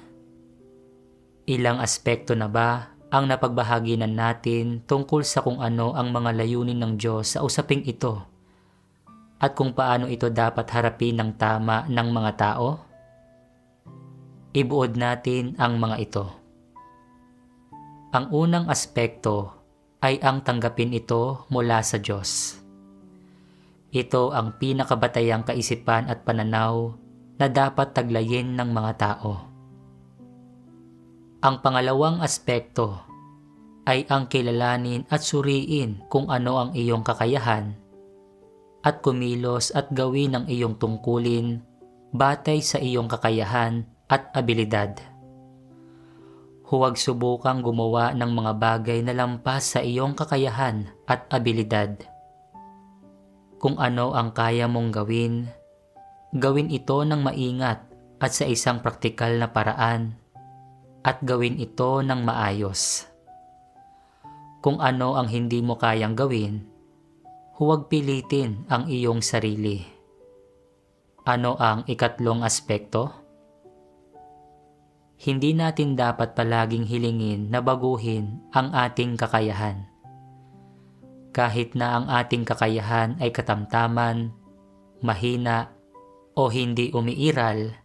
Ilang aspekto na ba ang napagbahaginan natin tungkol sa kung ano ang mga layunin ng Diyos sa usaping ito at kung paano ito dapat harapin ng tama ng mga tao? Ibuod natin ang mga ito. Ang unang aspekto ay ang tanggapin ito mula sa Diyos. Ito ang pinakabatayang kaisipan at pananaw na dapat taglayin ng mga tao. Ang pangalawang aspekto ay ang kilalanin at suriin kung ano ang iyong kakayahan at kumilos at gawin ang iyong tungkulin batay sa iyong kakayahan at abilidad. Huwag subukang gumawa ng mga bagay na lampas sa iyong kakayahan at abilidad. Kung ano ang kaya mong gawin, gawin ito ng maingat at sa isang praktikal na paraan at gawin ito ng maayos. Kung ano ang hindi mo kayang gawin, huwag pilitin ang iyong sarili. Ano ang ikatlong aspekto? Hindi natin dapat palaging hilingin na baguhin ang ating kakayahan. Kahit na ang ating kakayahan ay katamtaman, mahina, o hindi umiiral,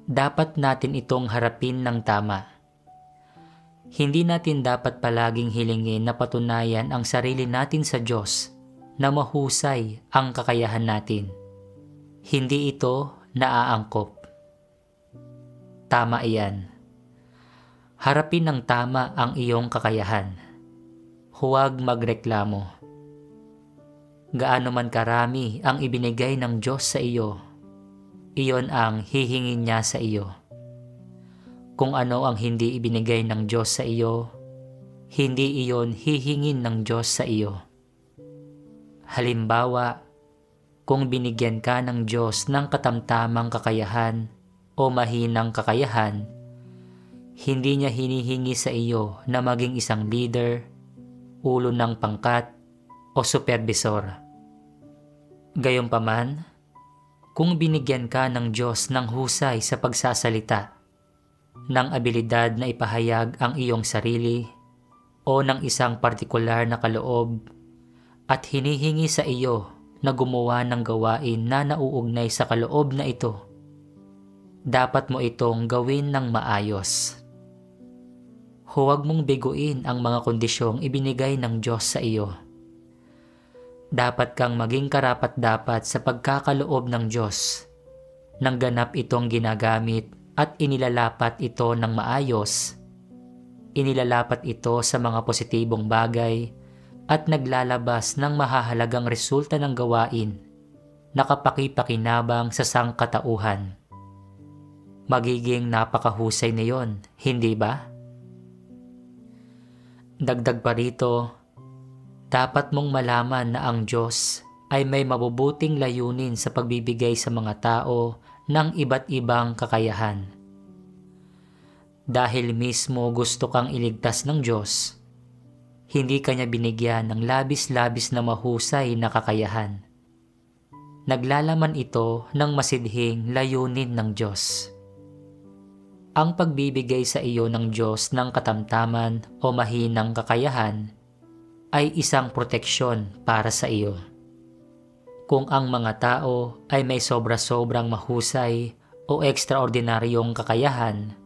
dapat natin itong harapin ng tama. Hindi natin dapat palaging hilingin na patunayan ang sarili natin sa Diyos na mahusay ang kakayahan natin. Hindi ito naaangkop. Tama iyan. Harapin ng tama ang iyong kakayahan. Huwag magreklamo. Gaano man karami ang ibinigay ng Diyos sa iyo, iyon ang hihingin niya sa iyo. Kung ano ang hindi ibinigay ng Diyos sa iyo, hindi iyon hihingin ng Diyos sa iyo. Halimbawa, kung binigyan ka ng Diyos ng katamtamang kakayahan o mahinang kakayahan, hindi niya hinihingi sa iyo na maging isang leader, ulo ng pangkat, o supervisor. Gayunpaman, kung binigyan ka ng Diyos ng husay sa pagsasalita, ng abilidad na ipahayag ang iyong sarili, o ng isang partikular na kaloob, at hinihingi sa iyo na gumawa ng gawain na nauugnay sa kaloob na ito, dapat mo itong gawin ng maayos. Huwag mong biguin ang mga kondisyong ibinigay ng Diyos sa iyo. Dapat kang maging karapat-dapat sa pagkakaloob ng Diyos. Nang ganap itong ginagamit at inilalapat ito ng maayos, inilalapat ito sa mga positibong bagay at naglalabas ng mahahalagang resulta ng gawain na kapakipakinabang sa sangkatauhan. Magiging napakahusay na yon, hindi ba? Dagdag pa rito, dapat mong malaman na ang Diyos ay may mabubuting layunin sa pagbibigay sa mga tao ng iba't ibang kakayahan. Dahil mismo gusto kang iligtas ng Diyos, hindi kanya binigyan ng labis-labis na mahusay na kakayahan. Naglalaman ito ng masidhing layunin ng Diyos. Ang pagbibigay sa iyo ng Diyos ng katamtaman o mahinang kakayahan ay isang proteksyon para sa iyo. Kung ang mga tao ay may sobra-sobrang mahusay o ekstraordinaryong kakayahan,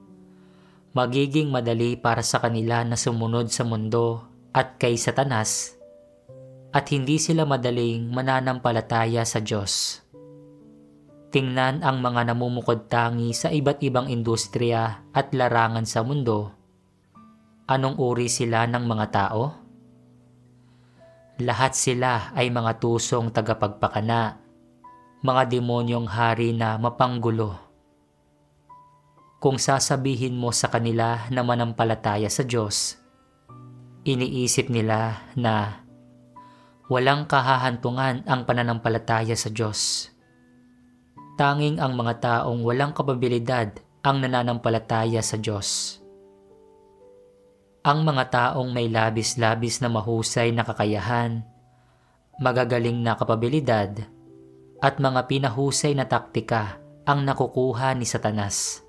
magiging madali para sa kanila na sumunod sa mundo at kay Satanas, at hindi sila madaling mananampalataya sa Diyos. Tingnan ang mga namumukod-tangi sa iba't ibang industriya at larangan sa mundo. Anong uri sila ng mga tao? Lahat sila ay mga tusong tagapagpakana, mga demonyong hari na mapanggulo. Kung sasabihin mo sa kanila na manampalataya sa Diyos, iniisip nila na walang kahahantungan ang pananampalataya sa Diyos. Tanging ang mga taong walang kapabilidad ang nananampalataya sa Diyos. Ang mga taong may labis-labis na mahusay na kakayahan, magagaling na kapabilidad, at mga pinahusay na taktika ang nakukuha ni Satanas.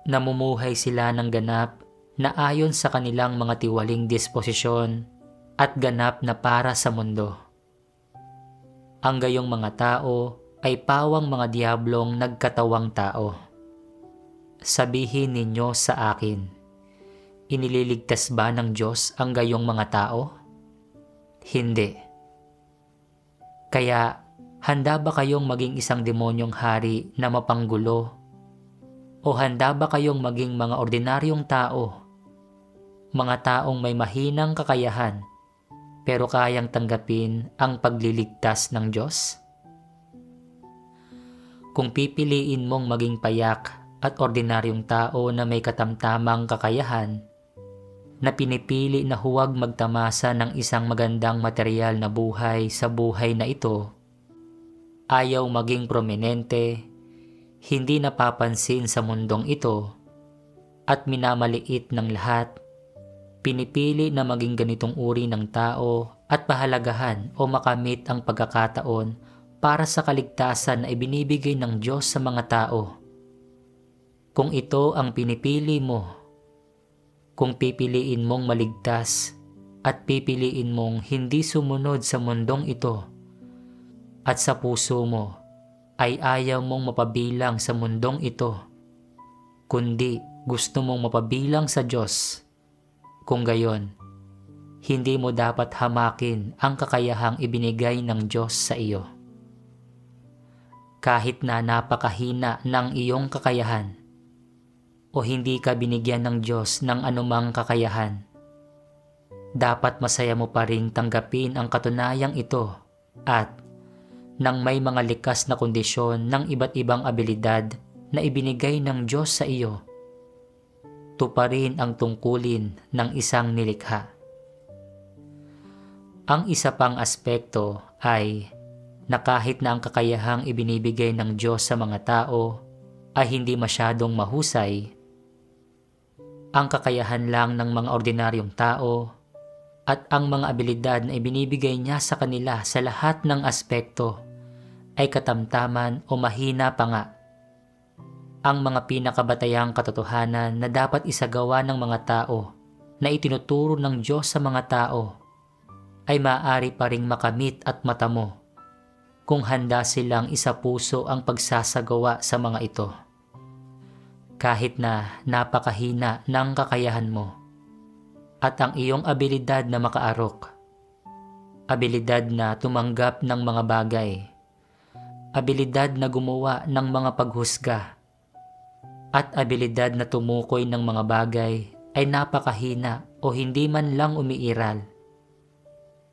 Namumuhay sila ng ganap na ayon sa kanilang mga tiwaling disposisyon at ganap na para sa mundo. Ang gayong mga tao ay pawang mga diablong nagkatawang tao. Sabihin ninyo sa akin, inililigtas ba ng Diyos ang gayong mga tao? Hindi. Kaya, handa ba kayong maging isang demonyong hari na mapanggulo? O handa ba kayong maging mga ordinaryong tao? Mga taong may mahinang kakayahan, pero kayang tanggapin ang pagliligtas ng Diyos? Kung pipiliin mong maging payak at ordinaryong tao na may katamtamang kakayahan, na pinipili na huwag magtamasa ng isang magandang material na buhay sa buhay na ito, ayaw maging prominente, hindi napapansin sa mundong ito, at minamaliit ng lahat, pinipili na maging ganitong uri ng tao at pahalagahan o makamit ang pagkakataon para sa kaligtasan na ibinibigay ng Diyos sa mga tao. Kung ito ang pinipili mo, kung pipiliin mong maligtas at pipiliin mong hindi sumunod sa mundong ito, at sa puso mo ay ayaw mong mapabilang sa mundong ito, kundi gusto mong mapabilang sa Diyos, kung gayon, hindi mo dapat hamakin ang kakayahang ibinigay ng Diyos sa iyo. Kahit na napakahina ng iyong kakayahan, o hindi ka binigyan ng Diyos ng anumang kakayahan, dapat masaya mo pa ring tanggapin ang katunayang ito at nang may mga likas na kondisyon ng iba't ibang abilidad na ibinigay ng Diyos sa iyo, tuparin ang tungkulin ng isang nilikha. Ang isa pang aspekto ay na kahit na ang kakayahang ibinibigay ng Diyos sa mga tao ay hindi masyadong mahusay, ang kakayahan lang ng mga ordinaryong tao at ang mga abilidad na ibinibigay niya sa kanila sa lahat ng aspekto ay katamtaman o mahina pa nga. Ang mga pinakabatayang katotohanan na dapat isagawa ng mga tao na itinuturo ng Diyos sa mga tao ay maaari pa ring makamit at matamo kung handa silang isapuso ang pagsasagawa sa mga ito. Kahit na napakahina ng kakayahan mo at ang iyong abilidad na makaarok, abilidad na tumanggap ng mga bagay, abilidad na gumawa ng mga paghusga, at abilidad na tumukoy ng mga bagay ay napakahina o hindi man lang umiiral,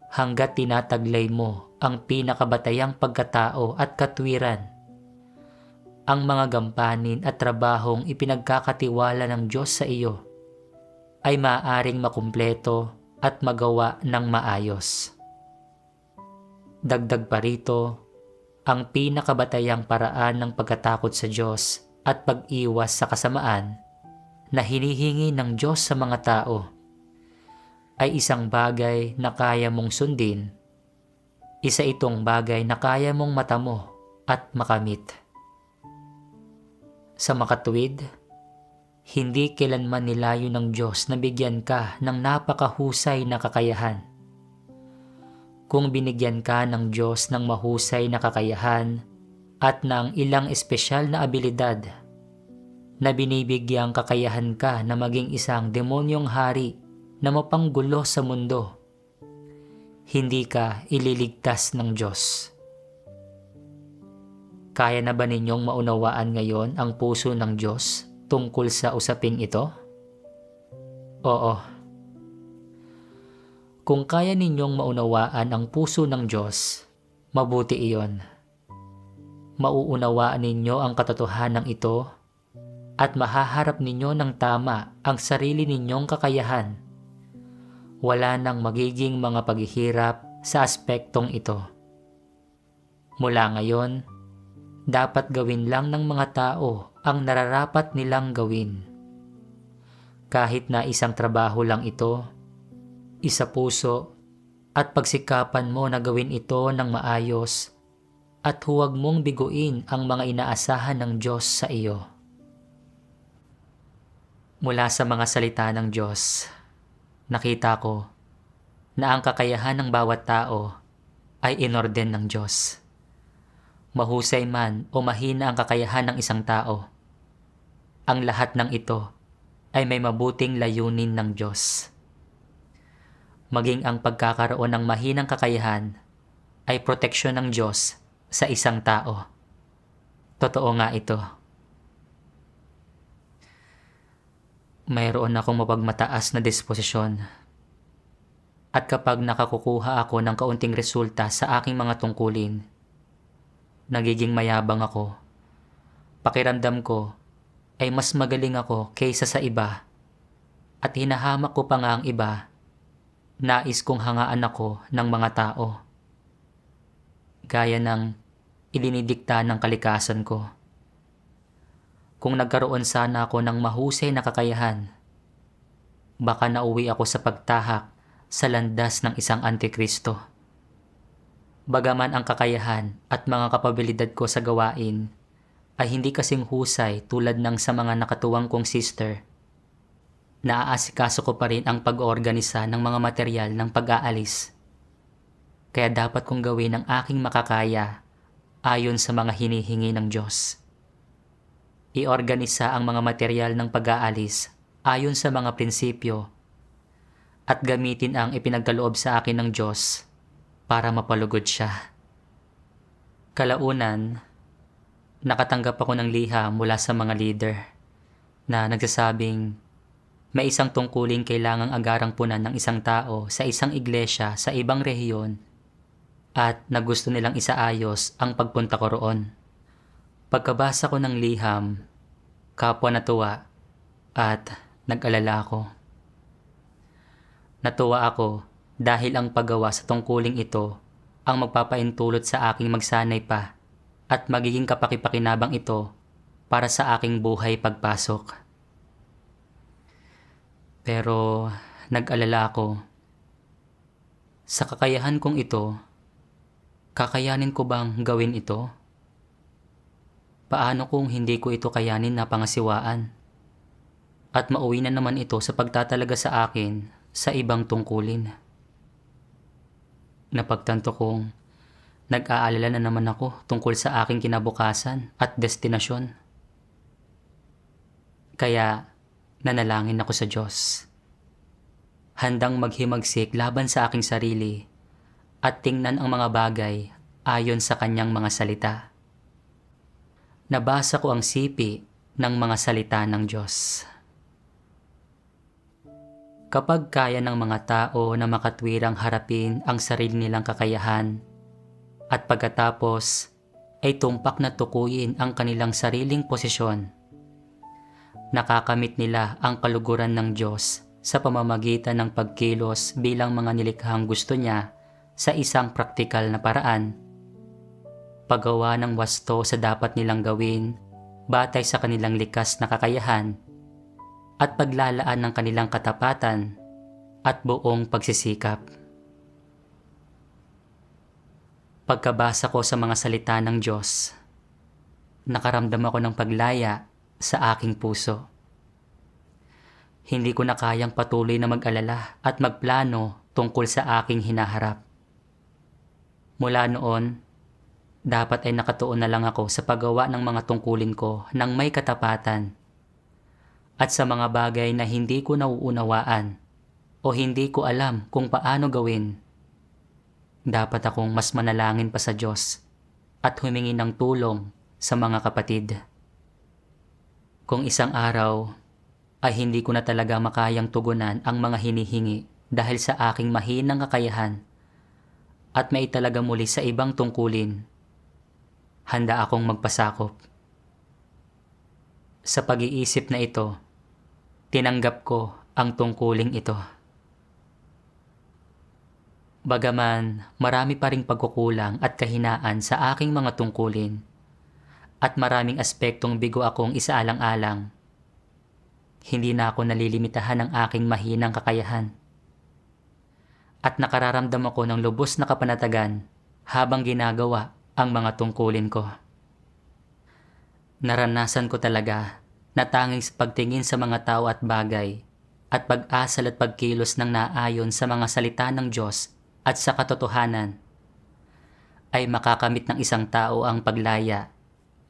hanggat tinataglay mo ang pinakabatayang pagkatao at katwiran, ang mga gampanin at trabahong ipinagkakatiwala ng Diyos sa iyo ay maaaring makumpleto at magawa ng maayos. Dagdag pa rito, ang pinakabatayang paraan ng pagkatakot sa Diyos at pag-iwas sa kasamaan na hinihingi ng Diyos sa mga tao ay isang bagay na kaya mong sundin, isa itong bagay na kaya mong matamo at makamit. Sa makatuwid, hindi kailanman nilayo ng Diyos na bigyan ka ng napakahusay na kakayahan. Kung binigyan ka ng Diyos ng mahusay na kakayahan at ng ilang espesyal na abilidad, na binibigyang kakayahan ka na maging isang demonyong hari na mapanggulo sa mundo, hindi ka ililigtas ng Diyos. Kaya na ba ninyong maunawaan ngayon ang puso ng Diyos tungkol sa usaping ito? Oo. Kung kaya ninyong maunawaan ang puso ng Diyos, mabuti iyon. Mauunawaan ninyo ang katotohanan ito at mahaharap ninyo ng tama ang sarili ninyong kakayahan. Wala nang magiging mga paghihirap sa aspektong ito. Mula ngayon, dapat gawin lang ng mga tao ang nararapat nilang gawin. Kahit na isang trabaho lang ito, isa puso at pagsikapan mo na gawin ito ng maayos at huwag mong biguin ang mga inaasahan ng Diyos sa iyo. Mula sa mga salita ng Diyos, nakita ko na ang kakayahan ng bawat tao ay inorden ng Diyos. Mahusay man o mahina ang kakayahan ng isang tao, ang lahat ng ito ay may mabuting layunin ng Diyos. Maging ang pagkakaroon ng mahinang kakayahan ay proteksyon ng Diyos sa isang tao. Totoo nga ito. Mayroon akong mapagmataas na disposisyon. At kapag nakakukuha ako ng kaunting resulta sa aking mga tungkulin, nagiging mayabang ako. Pakiramdam ko ay mas magaling ako kaysa sa iba at hinahamak ko pa nga ang iba. Nais kong hangaan ako ng mga tao. Gaya ng idinidikta ng kalikasan ko. Kung nagkaroon sana ako ng mahusay na kakayahan, baka nauwi ako sa pagtahak sa landas ng isang antikristo. Bagaman ang kakayahan at mga kapabilidad ko sa gawain ay hindi kasing husay tulad ng sa mga nakatuwang kong sister, naaasikaso ko pa rin ang pag-oorganisa ng mga material ng pag-aalis. Kaya dapat kong gawin ang aking makakaya ayon sa mga hinihingi ng Diyos. Iorganisa ang mga material ng pag-aalis ayon sa mga prinsipyo at gamitin ang ipinagkaloob sa akin ng Diyos para mapalugod siya. Kalaunan, nakatanggap ako ng liham mula sa mga leader na nagsasabing may isang tungkulin kailangang agarang punan ng isang tao sa isang iglesia sa ibang rehiyon at na gusto nilang isaayos ang pagpunta ko roon. Pagkabasa ko ng liham, kapwa natuwa at nag-alala ako. Natuwa ako dahil ang paggawa sa tungkuling ito ang magpapaintulot sa aking magsanay pa at magiging kapaki-pakinabang ito para sa aking buhay pagpasok. Pero nag-alala ako, sa kakayahan kong ito, kakayanin ko bang gawin ito? Paano kung hindi ko ito kayanin na pangasiwaan? At mauwi na naman ito sa pagtatalaga sa akin sa ibang tungkulin. Napagtanto kong nag-aalala na naman ako tungkol sa aking kinabukasan at destinasyon. Kaya nanalangin ako sa Diyos. Handang maghimagsik laban sa aking sarili at tingnan ang mga bagay ayon sa kanyang mga salita. Nabasa ko ang sipi ng mga salita ng Diyos. Kapag kaya ng mga tao na makatwirang harapin ang sarili nilang kakayahan at pagkatapos ay tumpak na tukuyin ang kanilang sariling posisyon, nakakamit nila ang kaluguran ng Diyos sa pamamagitan ng pagkilos bilang mga nilikhang gusto niya sa isang praktikal na paraan. Paggawa ng wasto sa dapat nilang gawin batay sa kanilang likas na kakayahan at paglalaan ng kanilang katapatan at buong pagsisikap. Pagkabasa ko sa mga salita ng Diyos, nakaramdam ako ng paglaya sa aking puso. Hindi ko na kayang patuloy na mag-alala at magplano tungkol sa aking hinaharap. Mula noon, dapat ay nakatuon na lang ako sa paggawa ng mga tungkulin ko ng may katapatan at sa mga bagay na hindi ko nauunawaan o hindi ko alam kung paano gawin. Dapat akong mas manalangin pa sa Diyos at humingi ng tulong sa mga kapatid. Kung isang araw ay hindi ko na talaga makayang tugunan ang mga hinihingi dahil sa aking mahinang kakayahan at may talaga muli sa ibang tungkulin, handa akong magpasakop. Sa pag-iisip na ito, tinanggap ko ang tungkuling ito. Bagaman marami pa ring pagkukulang at kahinaan sa aking mga tungkulin at maraming aspektong bigo akong isaalang-alang, Hindi na ako nalilimitahan ng aking mahinang kakayahan. At nakararamdam ako ng lubos na kapanatagan habang ginagawa ang mga tungkulin ko. Naranasan ko talaga na tanging sa pagtingin sa mga tao at bagay at pag-asal at pagkilos ng naayon sa mga salita ng Diyos at sa katotohanan ay makakamit ng isang tao ang paglaya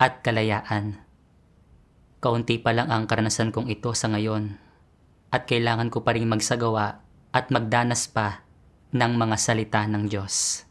at kalayaan. Kaunti pa lang ang karanasan kong ito sa ngayon at kailangan ko pa ring magsagawa at magdanas pa ng mga salita ng Diyos.